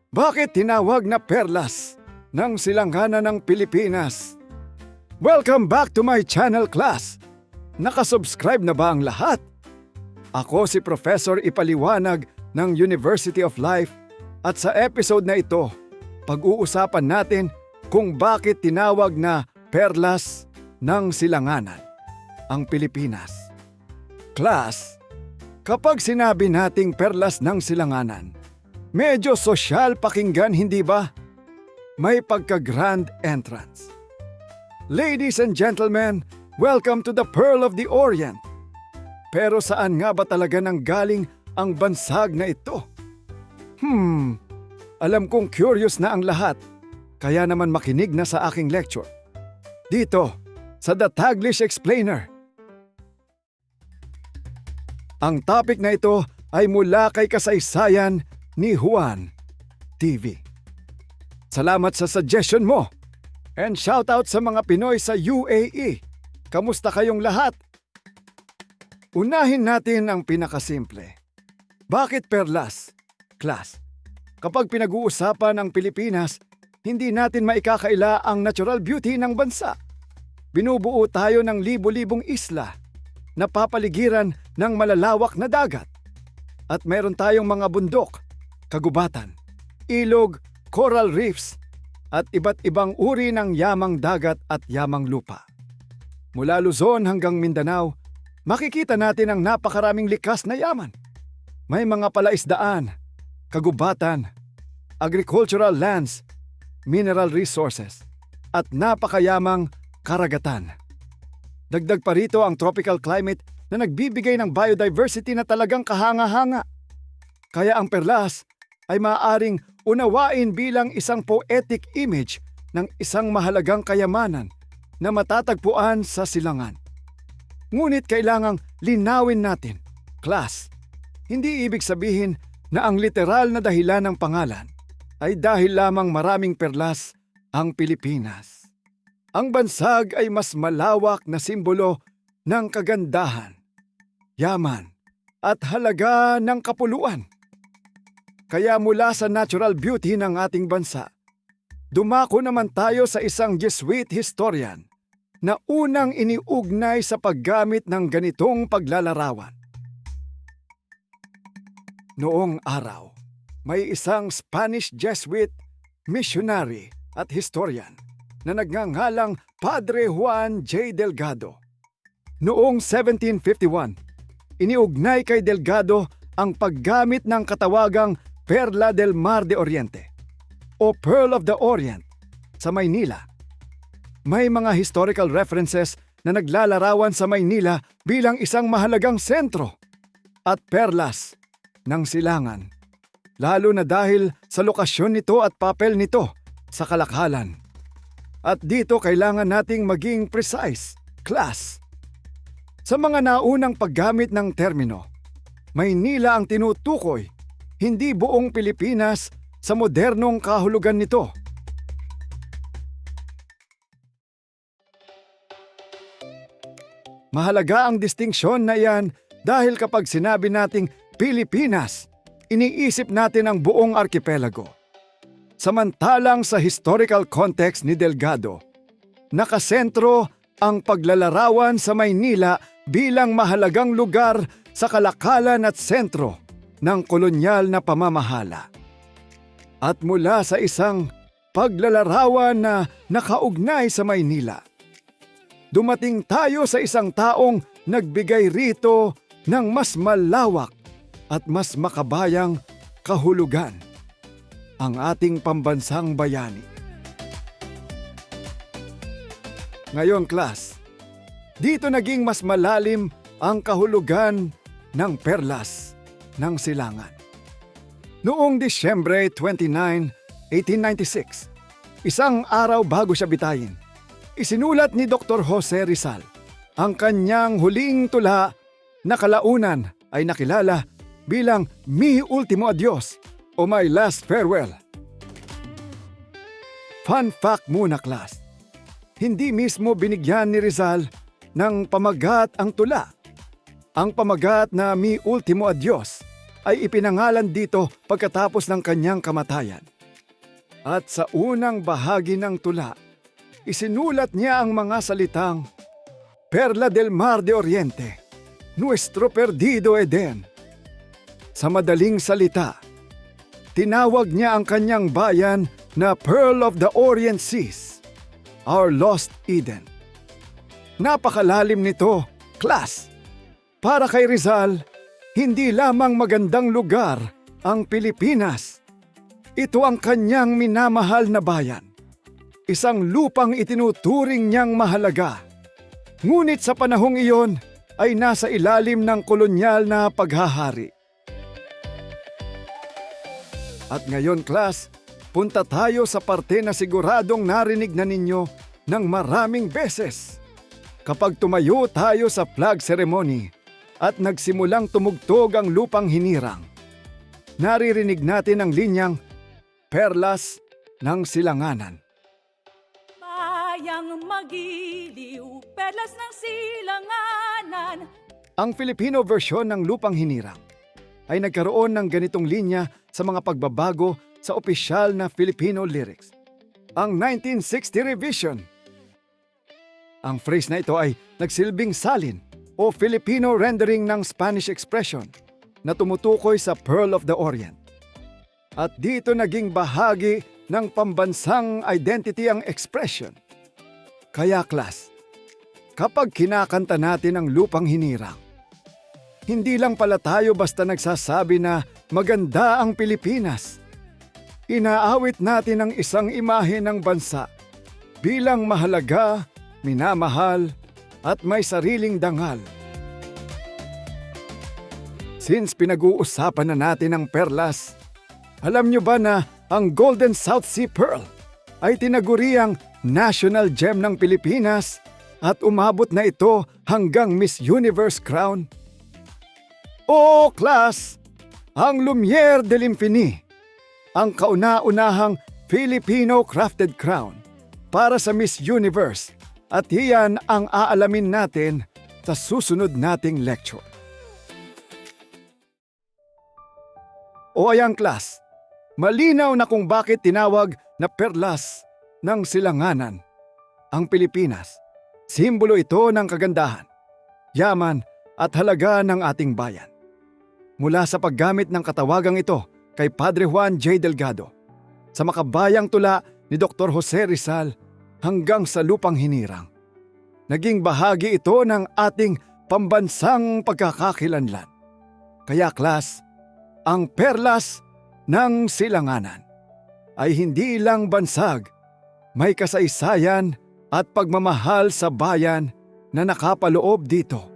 Bakit tinawag na perlas ng silanganan ng Pilipinas? Welcome back to my channel, class! Nakasubscribe na ba ang lahat? Ako si Professor Ipaliwanag ng University of Life at sa episode na ito, pag-uusapan natin kung bakit tinawag na perlas ng silanganan ang Pilipinas. Class, kapag sinabi nating perlas ng silanganan, medyo sosyal pakinggan, hindi ba? May pagka-grand entrance. Ladies and gentlemen, welcome to the Pearl of the Orient. Pero saan nga ba talaga nanggaling ang bansag na ito? Alam kong curious na ang lahat, kaya naman makinig na sa aking lecture. Dito, sa The Taglish Explainer. Ang topic na ito ay mula kay kasaysayan ni Juan TV. Salamat sa suggestion mo. And shoutout sa mga Pinoy sa UAE. Kamusta kayong lahat? Unahin natin ang pinakasimple. Bakit perlas? Class, kapag pinag-uusapan ang Pilipinas, hindi natin maikakaila ang natural beauty ng bansa. Binubuo tayo ng libo-libong isla, napapaligiran ng malalawak na dagat. At meron tayong mga bundok, kagubatan, ilog, coral reefs, at iba't ibang uri ng yamang dagat at yamang lupa. Mula Luzon hanggang Mindanao, makikita natin ang napakaraming likas na yaman. May mga palaisdaan, kagubatan, agricultural lands, mineral resources, at napakayamang karagatan. Dagdag pa rito ang tropical climate na nagbibigay ng biodiversity na talagang kahanga-hanga. Kaya ang perlas ay maaaring unawain bilang isang poetic image ng isang mahalagang kayamanan na matatagpuan sa silangan. Ngunit kailangang linawin natin, class, hindi ibig sabihin na ang literal na dahilan ng pangalan ay dahil lamang maraming perlas ang Pilipinas. Ang bansag ay mas malawak na simbolo ng kagandahan, yaman, at halaga ng kapuluan. Kaya mula sa natural beauty ng ating bansa, dumako naman tayo sa isang Jesuit historian na unang iniugnay sa paggamit ng ganitong paglalarawan. Noong araw, may isang Spanish Jesuit missionary at historian na nagngangalang Padre Juan J. Delgado. Noong 1751, iniugnay kay Delgado ang paggamit ng katawagang Perla del Mar de Oriente o Pearl of the Orient sa Maynila. May mga historical references na naglalarawan sa Maynila bilang isang mahalagang sentro at perlas ng silangan, lalo na dahil sa lokasyon nito at papel nito sa kalakhalan. At dito kailangan nating maging precise, class. Sa mga naunang paggamit ng termino, Maynila ang tinutukoy, hindi buong Pilipinas sa modernong kahulugan nito. Mahalaga ang distinksyon na iyan dahil kapag sinabi nating Pilipinas, iniisip natin ang buong arkipelago. Samantalang sa historical context ni Delgado, nakasentro ang paglalarawan sa Maynila bilang mahalagang lugar sa kalakalan at sentro ng kolonyal na pamamahala. At mula sa isang paglalarawan na nakaugnay sa Maynila, dumating tayo sa isang taong nagbigay rito ng mas malawak at mas makabayang kahulugan, ang ating pambansang bayani. Ngayon, class, dito naging mas malalim ang kahulugan ng perlas ng silangan. Noong Disyembre 29, 1896, isang araw bago siya bitayin, isinulat ni Dr. Jose Rizal ang kanyang huling tula na kalaunan ay nakilala bilang Mi Ultimo Adios o My Last Farewell. Fun fact muna, class. Hindi mismo binigyan ni Rizal ng pamagat ang tula. Ang pamagat na Mi Ultimo Adios ay ipinangalan dito pagkatapos ng kanyang kamatayan At sa unang bahagi ng tula, isinulat niya ang mga salitang Perla del Mar de Oriente, Nuestro Perdido Eden. Sa madaling salita, tinawag niya ang kanyang bayan na Pearl of the Orient Seas, our lost Eden. Napakalalim nito, class. Para kay Rizal, hindi lamang magandang lugar ang Pilipinas. Ito ang kanyang minamahal na bayan. Isang lupang itinuturing niyang mahalaga. Ngunit sa panahong iyon ay nasa ilalim ng kolonyal na paghahari. At ngayon, class, punta tayo sa parte na siguradong narinig na ninyo ng maraming beses. Kapag tumayo tayo sa flag ceremony at nagsimulang tumugtog ang lupang hinirang, naririnig natin ang linyang Perlas ng Silanganan. Bayang magiliw, perlas ng silanganan. Ang Filipino version ng lupang hinirang ay nagkaroon ng ganitong linya sa mga pagbabago sa opisyal na Filipino lyrics. Ang 1960 revision. Ang phrase na ito ay nagsilbing salin o Filipino rendering ng Spanish expression na tumutukoy sa Pearl of the Orient. At dito naging bahagi ng pambansang identity ang expression. Kaya class, kapag kinakanta natin ang lupang hinirang, hindi lang pala tayo basta nagsasabi na maganda ang Pilipinas. Inaawit natin ang isang imahe ng bansa bilang mahalaga, minamahal, at may sariling dangal. Since pinag-uusapan na natin ang perlas, alam nyo ba na ang Golden South Sea Pearl ay tinaguriang national gem ng Pilipinas at umabot na ito hanggang Miss Universe crown? Oo, class! Ang Lumiere de l'Infini, ang kauna-unahang Filipino crafted crown para sa Miss Universe, at iyan ang aalamin natin sa susunod nating lecture. O ayan, class, malinaw na kung bakit tinawag na perlas ng silanganan ang Pilipinas. Simbolo ito ng kagandahan, yaman at halaga ng ating bayan. Mula sa paggamit ng katawagang ito kay Padre Juan J. Delgado, sa makabayang tula ni Dr. Jose Rizal hanggang sa lupang hinirang, naging bahagi ito ng ating pambansang pagkakakilanlan. Kaya class, ang perlas ng silanganan ay hindi lang bansag, may kasaysayan at pagmamahal sa bayan na nakapaloob dito.